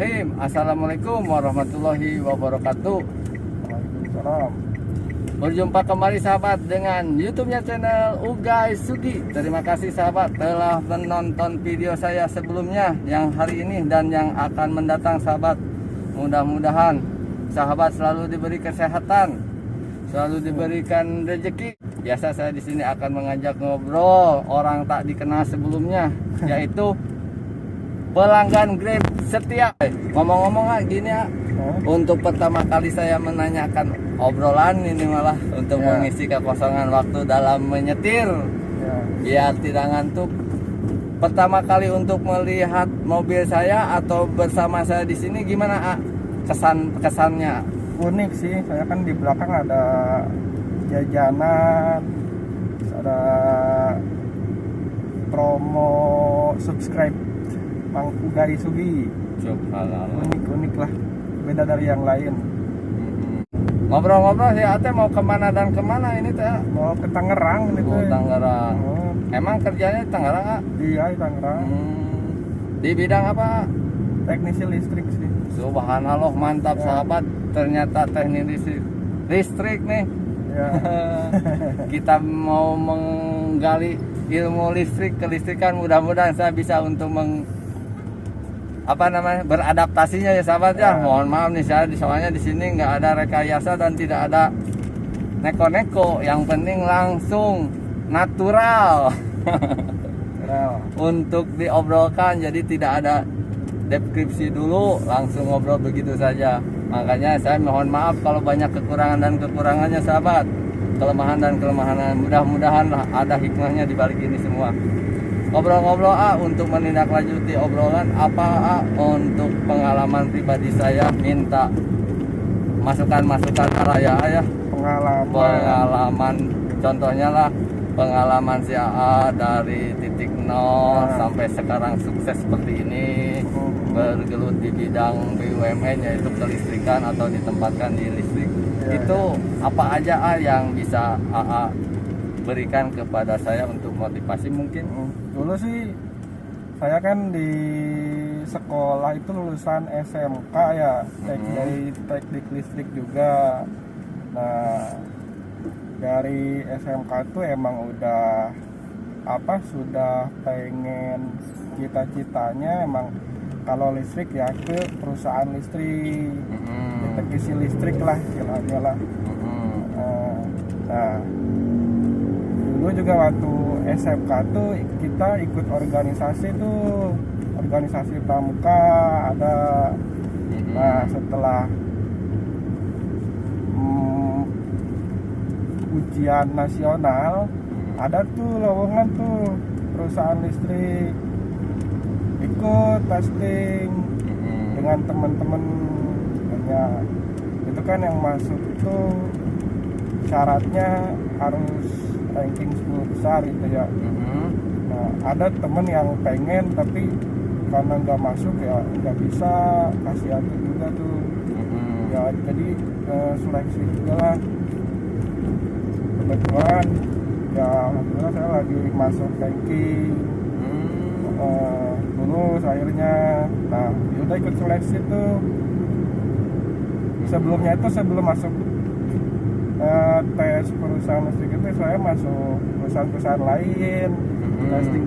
Bismillahirrahmanirrahim. Assalamualaikum warahmatullahi wabarakatuh. Waalaikumsalam. Berjumpa kembali sahabat dengan YouTube-nya channel Ugay Sugi. Terima kasih sahabat telah menonton video saya sebelumnya yang hari ini dan yang akan mendatang sahabat. Mudah-mudahan sahabat selalu diberi kesehatan, selalu diberikan rezeki. Biasa saya di sini akan mengajak ngobrol orang tak dikenal sebelumnya, yaitu pelanggan Grab setia. Ngomong-ngomong gini ya, untuk pertama kali saya menanyakan obrolan ini malah untuk mengisi kekosongan waktu dalam menyetir biar tidak ngantuk. Pertama kali untuk melihat mobil saya atau bersama saya di sini gimana kesannya? Unik sih, saya kan di belakang ada jajanan, ada promo subscribe Mang Ugay Sugi. Unik lah, beda dari yang lain. Ngobrol-ngobrol ya Ate mau kemana dan kemana ini teh? Mau ke Tangerang ini teh. Tangerang. Emang kerjanya di Tangerang Kak? Iya, di Tangerang. Di bidang apa? Teknisi listrik sih. Subhanallah, mantap sahabat. Ternyata teknik listrik nih. Ya. Kita mau menggali ilmu listrik, kelistrikan, mudah-mudahan saya bisa untuk beradaptasinya ya sahabat ya. Mohon maaf nih saya soalnya di sini nggak ada rekayasa dan tidak ada neko-neko. Yang penting langsung natural. Untuk diobrolkan, jadi tidak ada deskripsi dulu, langsung ngobrol begitu saja. Makanya saya mohon maaf kalau banyak kekurangan dan kekurangannya sahabat, kelemahan dan kelemahan. Mudah-mudahan ada hikmahnya di balik ini semua. Ngobrol-ngobrol untuk menindaklanjuti obrolan untuk pengalaman pribadi saya, minta masukan-masukan ya. Pengalaman contohnya lah pengalaman si AA dari titik nol sampai sekarang sukses seperti ini, bergelut di bidang BUMN yaitu kelistrikan atau ditempatkan di listrik. Itu apa aja yang bisa AA berikan kepada saya untuk motivasi mungkin? Dulu sih saya kan di sekolah itu lulusan SMK ya, dari teknik listrik juga. Nah, dari SMK itu emang sudah pengen, cita-citanya emang kalau listrik ya ke perusahaan listrik, teknisi listrik lah istilahnya lah. Nah, dulu juga waktu SMK tuh kita ikut organisasi pramuka ada. Nah, setelah ujian nasional ada tuh lowongan tuh perusahaan listrik, ikut testing dengan teman-teman banyak. Itu kan yang masuk itu syaratnya harus ranking 10 besar gitu ya. Nah, ada temen yang pengen tapi karena nggak masuk ya nggak bisa, kasihan juga tuh. Ya jadi seleksi juga lah. Kebetulan ya alhamdulillah saya lagi masuk ranking, lulus akhirnya. Nah udah ikut seleksi tuh. Sebelumnya itu sebelum masuk tes perusahaan listrik itu saya masuk perusahaan lain,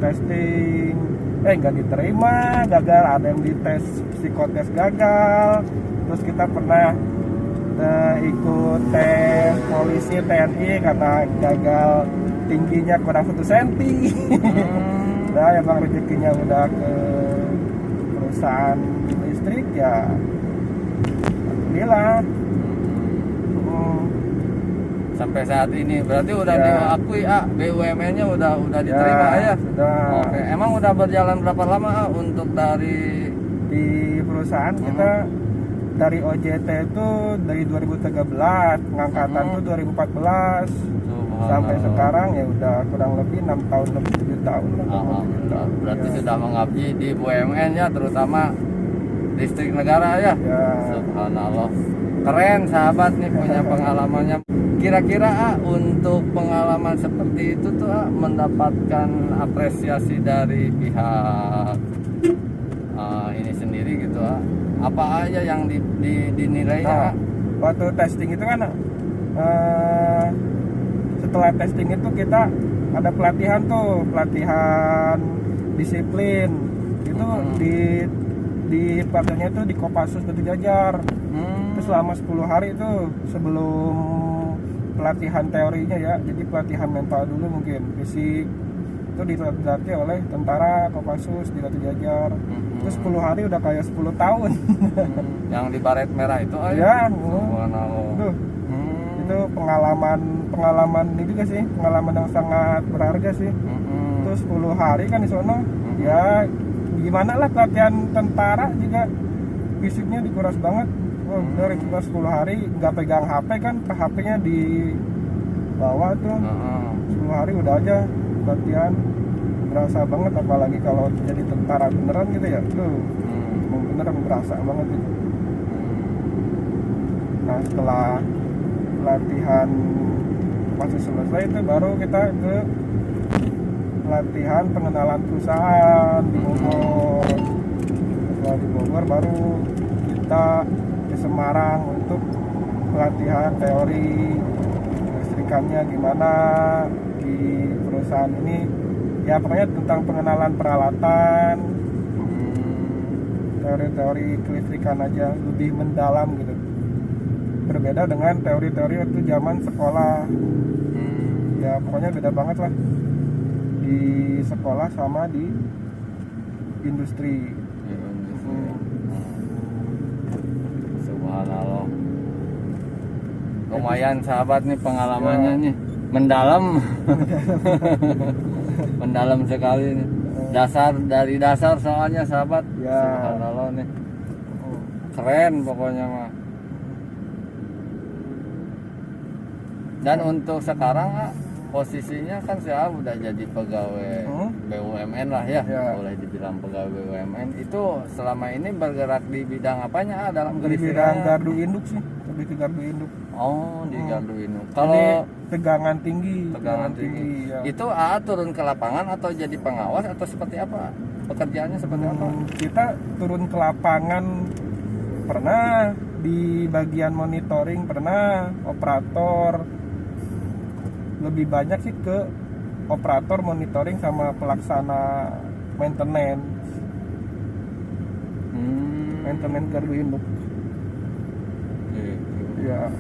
testing nggak diterima, gagal. Ada yang dites psikotes gagal. Terus kita pernah ikut tes polisi TNI karena gagal, tingginya kurang 1 cm. Nah emang rezekinya udah ke perusahaan listrik ya alhamdulillah. Sampai saat ini berarti udah diakui BUMN-nya udah diterima ya. Sudah. Oke. Emang udah berjalan berapa lama untuk dari di perusahaan kita? Dari OJT itu dari 2013, pengangkatan itu 2014. Sampai sekarang ya udah kurang lebih 6 tahun lebih 7 tahun. Berarti sudah mengabdi di BUMN ya, terutama listrik negara ya. Subhanallah. Keren sahabat nih punya pengalamannya. Kira-kira untuk pengalaman seperti itu tuh mendapatkan apresiasi dari pihak ini sendiri gitu apa aja yang dinilai Nah, ya? waktu testing itu kan setelah testing itu kita ada pelatihan tuh, pelatihan disiplin. Itu di pelatihannya itu di Kopassus Batu Jajar. Itu selama 10 hari itu sebelum pelatihan teorinya ya. Jadi pelatihan mental dulu mungkin, fisik. Itu dilatih oleh tentara Kopassus di Batu Jajar. Itu 10 hari udah kayak 10 tahun. Yang di baret merah itu aja. Ya, Subhanallah. itu pengalaman ini juga sih, pengalaman yang sangat berharga sih. Terus 10 hari kan di sono, ya gimana lah pelatihan tentara juga fisiknya dikuras banget. Dari kita 10 hari nggak pegang HP kan, HP-nya di bawah tuh. 10 hari udah aja latihan, berasa banget, apalagi kalau jadi tentara beneran gitu ya, tuh beneran berasa banget itu. Nah, setelah latihan masih selesai itu baru kita ke latihan pengenalan perusahaan di Bogor. Setelah di Bogor baru kita ke Semarang untuk pelatihan teori listrikannya gimana di perusahaan ini, ya pokoknya tentang pengenalan peralatan, teori-teori kelistrikan aja lebih mendalam gitu. Berbeda dengan teori-teori waktu zaman sekolah. Ya pokoknya beda banget lah di sekolah sama di industri. Subhanallah. Lumayan sahabat nih pengalamannya nih, mendalam. Mendalam sekali nih. Dari dasar soalnya sahabat. Ya. Subhanallah nih. Keren pokoknya mah. Dan untuk sekarang posisinya kan saya udah jadi pegawai BUMN lah ya, boleh dibilang pegawai BUMN. Itu selama ini bergerak di bidang apanya dalam Di bidang gardu induk sih, lebih ke gardu induk. Oh, di gardu induk. Jadi Kalau tegangan tinggi. tinggi. Ya. Itu turun ke lapangan atau jadi pengawas atau seperti apa? Pekerjaannya seperti apa? Kita turun ke lapangan pernah, di bagian monitoring pernah, operator. Lebih banyak sih ke operator, monitoring sama pelaksana maintenance. Maintenance gardu induk. Ya.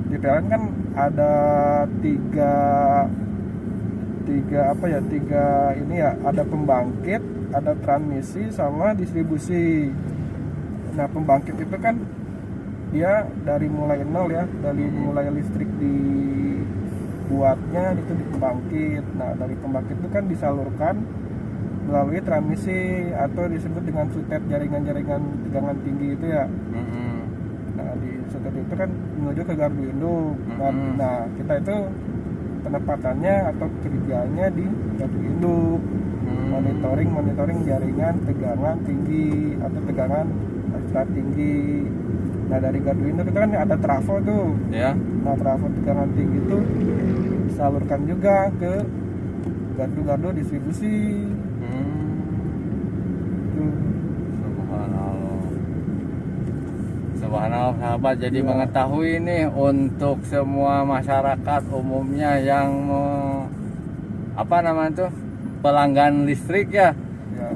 Di PLN kan ada tiga ini ya, ada pembangkit, ada transmisi sama distribusi. Nah, pembangkit itu kan dia dari mulai nol ya, dari mulai listrik dibuatnya itu di pembangkit. Nah, dari pembangkit itu kan disalurkan melalui transmisi atau disebut dengan sutet, jaringan-jaringan tegangan tinggi itu ya. Nah, di sutet itu kan menuju ke gardu induk. Nah, kita itu penempatannya atau kerjanya di gardu induk, monitoring jaringan tegangan tinggi atau tegangan ekstra tinggi. Nah, dari gardu induk itu kan ada trafo tuh. Ya. Nah, trafo tegangan tinggi itu disalurkan juga ke gardu-gardu distribusi. Subhanallah sahabat, jadi mengetahui nih untuk semua masyarakat umumnya yang pelanggan listrik ya.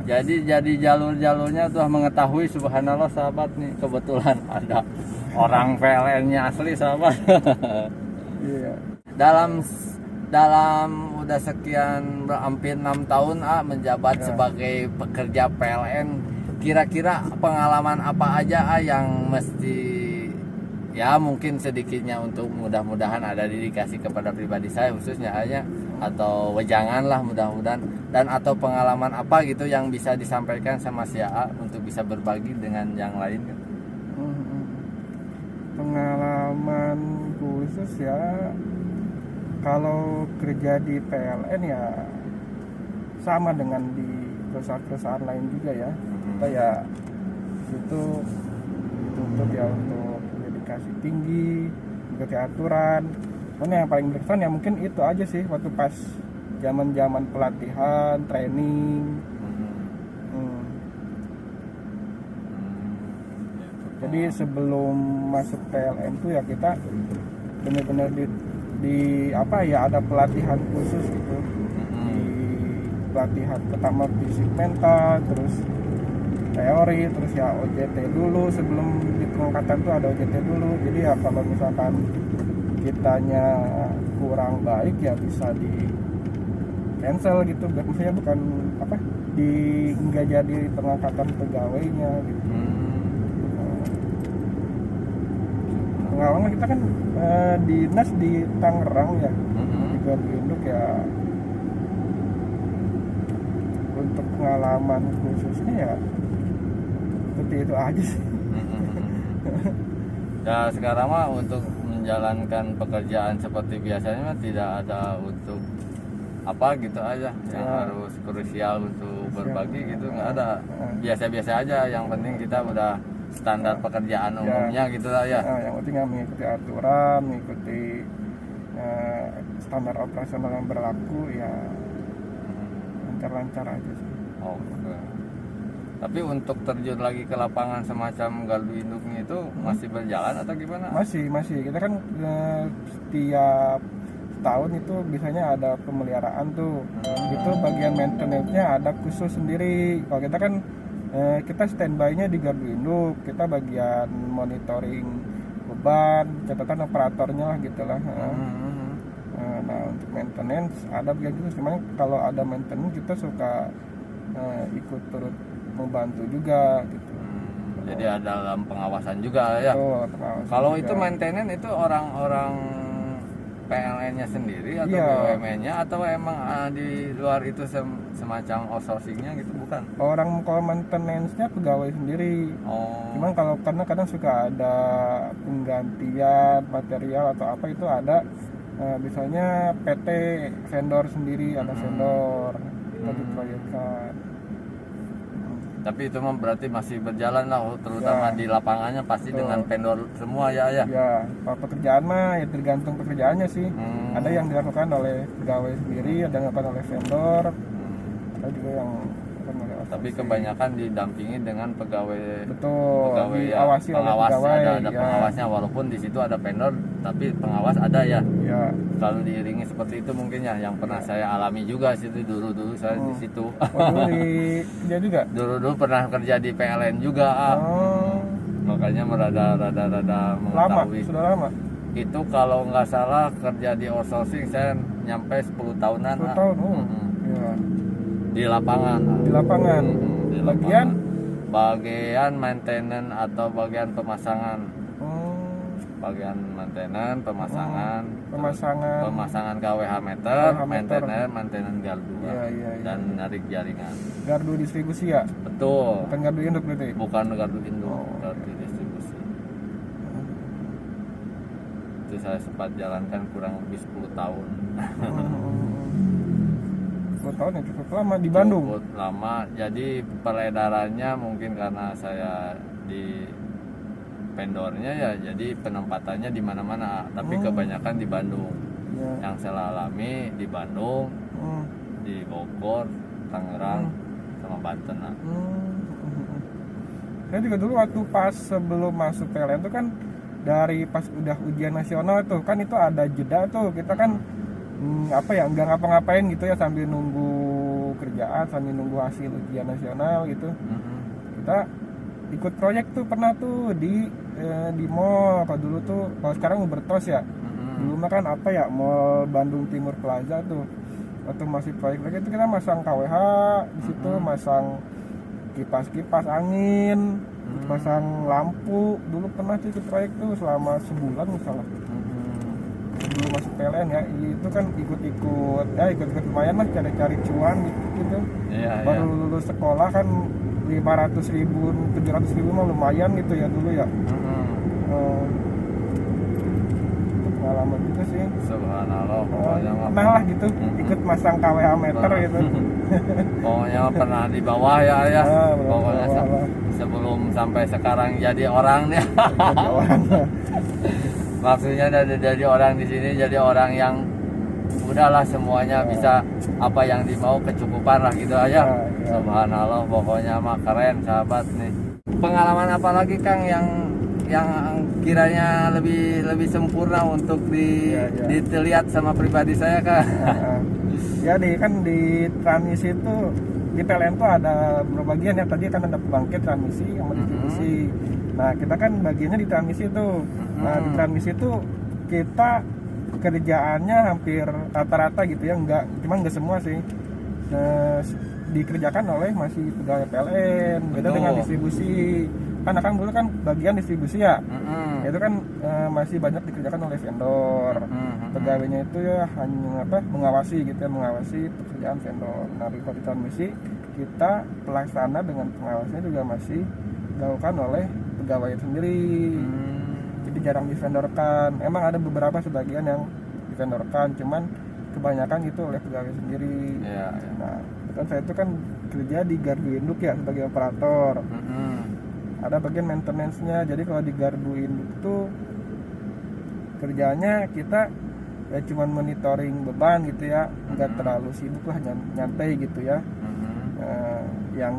Jadi jalur-jalurnya tuh mengetahui. Subhanallah sahabat nih, kebetulan ada orang PLN-nya asli sahabat. Dalam udah sekian hampir 6 tahun menjabat sebagai pekerja PLN, kira-kira pengalaman apa aja yang mesti ya mungkin sedikitnya untuk mudah-mudahan ada dedikasi kepada pribadi saya khususnya hanya, atau wejangan lah mudah-mudahan, dan atau pengalaman apa gitu yang bisa disampaikan sama si AA untuk bisa berbagi dengan yang lain kan? Pengalaman khusus ya, kalau kerja di PLN ya sama dengan di perusahaan-perusahaan lain juga ya. Kita ya itu dituntut ya untuk dedikasi tinggi, mengikuti aturan. Yang paling berkesan ya mungkin itu aja sih, waktu pas zaman pelatihan, training. Jadi sebelum masuk PLN tuh ya kita benar-benar di apa ya, ada pelatihan khusus gitu. Di pelatihan pertama fisik mental, terus teori, terus ya OJT dulu. Sebelum di pengangkatan tuh ada OJT dulu. Jadi ya kalau misalkan kitanya kurang baik ya bisa di cancel gitu, maksudnya bukan apa, di nggak jadi pengangkatan pegawainya gitu. Pengalaman kita kan dinas di Tangerang ya, di Gardu Induk ya. Untuk pengalaman khususnya ya seperti itu aja sih. Ya sekarang mah untuk menjalankan pekerjaan seperti biasanya mah tidak ada untuk apa gitu aja yang harus krusial untuk berbagi gitu, nggak ada, biasa-biasa aja. Yang penting kita udah standar pekerjaan umumnya gitu lah ya. Yang penting ya mengikuti aturan, mengikuti standar operasional yang berlaku ya, lancar-lancar aja sih. Oke. Tapi untuk terjun lagi ke lapangan semacam Gardu Induknya itu masih berjalan atau gimana? Masih. Kita kan setiap tahun itu biasanya ada pemeliharaan tuh. Itu bagian maintenance-nya ada khusus sendiri. Kalau kita kan kita standby-nya di Gardu Induk, kita bagian monitoring beban, catatan operatornya lah gitulah. Nah untuk maintenance ada bagian khusus. Cuman kalau ada maintenance kita suka ikut turut membantu juga gitu. Jadi ada dalam pengawasan juga ya. Kalau itu maintenance itu orang-orang PLN-nya sendiri atau BUMN-nya atau emang di luar itu semacam outsourcing-nya gitu, bukan? Kalau maintenance-nya pegawai sendiri. Cuman kalau karena kadang suka ada penggantian material atau apa itu ada misalnya PT vendor sendiri, ada vendor kita diproyekkan. Tapi itu mah berarti masih berjalan lah, terutama di lapangannya pasti dengan vendor semua ya. Ya, kalau pekerjaan mah ya tergantung pekerjaannya sih. Ada yang dilakukan oleh pegawai sendiri, ada yang dilakukan oleh vendor, ada juga yang dilakukan oleh outsourcing. Tapi kebanyakan didampingi dengan pegawai. Betul. Pegawai ya, Diawasi oleh pengawas, pegawai, ada pengawasnya, walaupun di situ ada vendor, tapi pengawas ada ya. Kalau diiringi seperti itu mungkin ya, yang pernah saya alami juga situ dulu saya di situ. Dulu kerja juga? Dulu pernah kerja di PLN juga. Makanya rada mengetahui. Sudah lama? Itu kalau nggak salah kerja di outsourcing saya nyampe 10 tahunan. 10 tahun? Di lapangan. Di lapangan? Di lapangan. Bagian maintenance atau bagian pemasangan. Bagian maintenance, pemasangan KWH meter, maintenance gardu dan narik jaringan. Gardu distribusi ya? Betul. Bukan gardu induk berarti? Bukan gardu induk, gardu distribusi. Itu saya sempat jalankan kurang lebih 10 tahun. 10 tahun ya cukup lama di Bandung? Cukup lama, jadi peredarannya mungkin karena saya di vendornya ya, jadi penempatannya di mana-mana, tapi kebanyakan di Bandung. Yang saya alami di Bandung, di Bogor, Tangerang, sama Banten. Saya juga dulu waktu pas sebelum masuk PLN itu kan dari pas udah ujian nasional tuh kan itu ada jeda tuh, kita kan apa ya, nggak ngapa-ngapain gitu ya, sambil nunggu kerjaan, sambil nunggu hasil ujian nasional gitu. Kita ikut proyek tuh pernah tuh di mall. Kalau dulu tuh, kalau sekarang Ubertos ya, dulu mah kan apa ya, Mall Bandung Timur Plaza tuh. Waktu masih proyek itu kita masang KWH di situ, masang kipas angin, masang lampu. Dulu pernah tuh ikut proyek tuh selama sebulan misalnya. Dulu masuk PLN ya, itu kan ikut lumayan lah, cari cuan gitu. Baru lulus sekolah kan 500.000, 700.000 mah lumayan gitu ya dulu ya. Itu pengalaman gitu sih. Subhanallah, pokoknya pernah lah gitu, ikut masang KWH meter gitu. Pokoknya pernah di bawah ya. Pokoknya sebelum sampai sekarang jadi orang nih. Maksudnya dari orang di sini jadi orang yang udahlah semuanya bisa, apa yang dimau kecukupan lah gitu aja. Subhanallah, pokoknya mah keren sahabat nih. Pengalaman apa lagi Kang yang yang kiranya lebih sempurna untuk dilihat sama pribadi saya Kak. Jadi kan di transmisi itu di PLN tuh ada beberapa bagian ya. Tadi kan ada pembangkit transmisi sama distribusi. Nah kita kan bagiannya di transmisi itu. Nah di transmisi itu kita kerjaannya hampir rata-rata gitu ya, cuman nggak semua sih. Dikerjakan oleh masih pegawai PLN. Beda dengan distribusi. Kan dulu kan bagian distribusi ya. Itu kan masih banyak dikerjakan oleh vendor. Pegawainya itu ya hanya mengawasi gitu ya, mengawasi pekerjaan vendor. Nah di transmisi kita pelaksana dengan pengawasnya juga masih dilakukan oleh pegawai sendiri. Jadi jarang divendorkan. Emang ada beberapa sebagian yang divendorkan, cuman kebanyakan itu oleh pegawai sendiri. Nah kan saya itu kan kerja di gardu induk ya sebagai operator. Ada bagian maintenance-nya. Jadi kalau di gardu induk itu kerjanya kita ya cuma monitoring beban gitu ya, nggak terlalu sibuk lah, nyantai gitu ya. Yang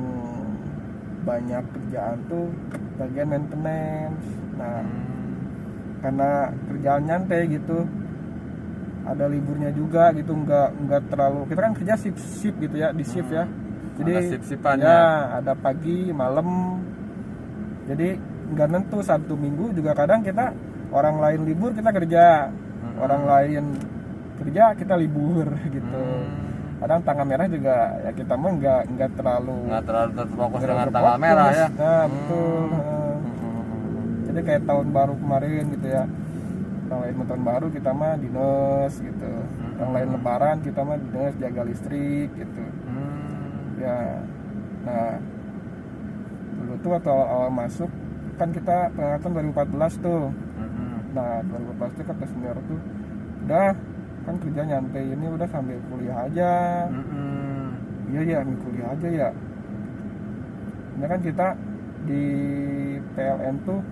banyak kerjaan tuh bagian maintenance. Nah karena kerjaan nyantai gitu, ada liburnya juga gitu, nggak terlalu, kita kan kerja shift gitu ya, di shift ya. Jadi ya ada pagi malam, jadi nggak nentu. Sabtu Minggu juga kadang kita orang lain libur kita kerja, orang lain kerja kita libur gitu. Kadang tanggal merah juga ya kita mah nggak terlalu terfokus dengan tanggal merah ya. Nah betul. Jadi kayak tahun baru kemarin gitu ya, orang lain tahun baru kita mah dinas gitu, orang lain lebaran kita mah dinas jaga listrik gitu. Ya, nah dulu tuh waktu awal masuk kan kita pengangkatan 2014 tuh. Nah 2014 tuh kata senior tuh udah kan kerja nyantai ini udah sambil kuliah aja. Iya ya, ambil kuliah aja ya. Ini kan kita di PLN tuh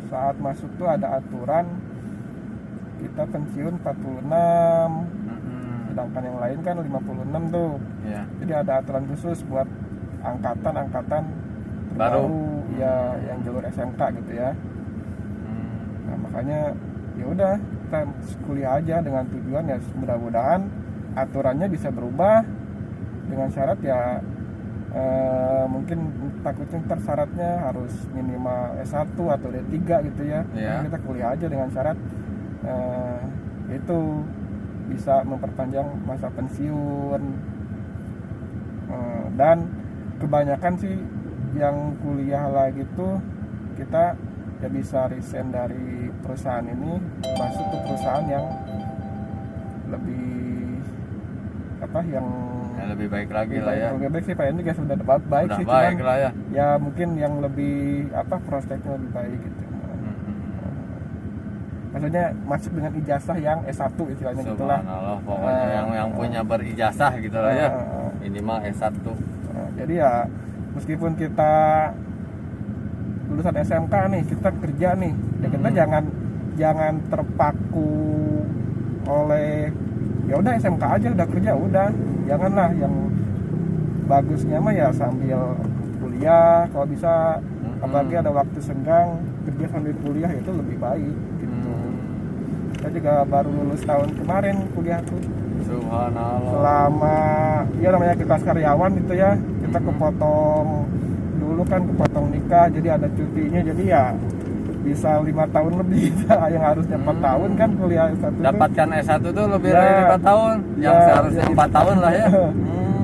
saat masuk tuh ada aturan kita pensiun 46, sedangkan yang lain kan 56 tuh. Jadi ada aturan khusus buat angkatan baru ya, yang jalur SMK gitu ya. Nah makanya ya udah kita kuliah aja dengan tujuan ya mudah-mudahan aturannya bisa berubah dengan syarat ya mungkin takutnya ntar syaratnya harus minimal S1 atau D3 gitu ya. Kita kuliah aja dengan syarat itu bisa memperpanjang masa pensiun. Dan kebanyakan sih yang kuliah lagi tuh kita ya bisa resign dari perusahaan ini, masuk ke perusahaan yang lebih yang lebih baik lagi lah ya. Lebih baik sih Pak, ini guys sudah baik sih, baik cuman lah ya. Ya mungkin yang lebih prospeknya lebih baik gitu. Maksudnya masuk dengan ijazah yang S1 istilahnya gitulah. Subhanallah, pokoknya yang punya berijazah gitu lah ya. Minimal S1. Jadi ya meskipun kita lulusan SMK nih, kita kerja nih, ya kita jangan terpaku oleh ya udah SMK aja udah kerja udah. Janganlah, yang bagusnya mah ya sambil kuliah kalau bisa, apalagi ada waktu senggang kerja sambil kuliah itu lebih baik gitu. Saya juga baru lulus tahun kemarin kuliah tuh. Subhanallah. Selama ya namanya kita karyawan gitu ya, kita kepotong dulu kan, kepotong nikah jadi ada cutinya, jadi ya bisa 5 tahun lebih. Yang harusnya 4 tahun kan kuliah S1 dapatkan S1 tuh lebih dari 4 tahun yang seharusnya 4 tahun lah ya.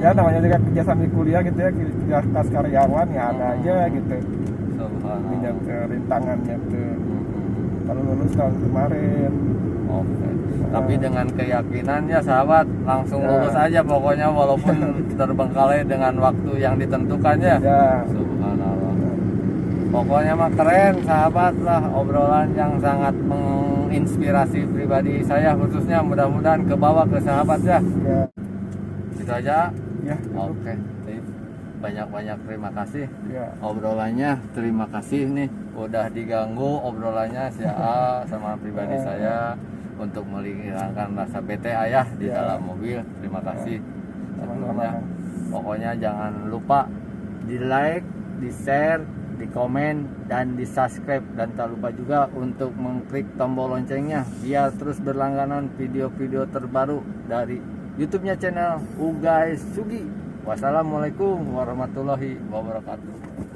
Ya namanya juga kerja sambil kuliah gitu ya, kerja kas karyawan ya ada aja gitu. Punya rintangannya tuh. Kalau lulus tahun kemarin. Tapi dengan keyakinan ya sahabat, langsung lulus aja pokoknya, walaupun terbengkalai dengan waktu yang ditentukan ya. Subhanallah. Pokoknya mah keren sahabat lah, obrolan yang sangat menginspirasi pribadi saya khususnya, mudah-mudahan kebawa ke sahabat ya. Itu aja. Oke. Banyak-banyak terima kasih obrolannya, terima kasih nih udah diganggu obrolannya si A sama pribadi saya untuk menghilangkan rasa bete ayah di dalam mobil. Terima kasih sebelumnya. Pokoknya jangan lupa di like, di share, di komen dan di subscribe, dan tak lupa juga untuk mengklik tombol loncengnya biar terus berlangganan video-video terbaru dari YouTube-nya channel Ugais Sugi. Wassalamualaikum warahmatullahi wabarakatuh.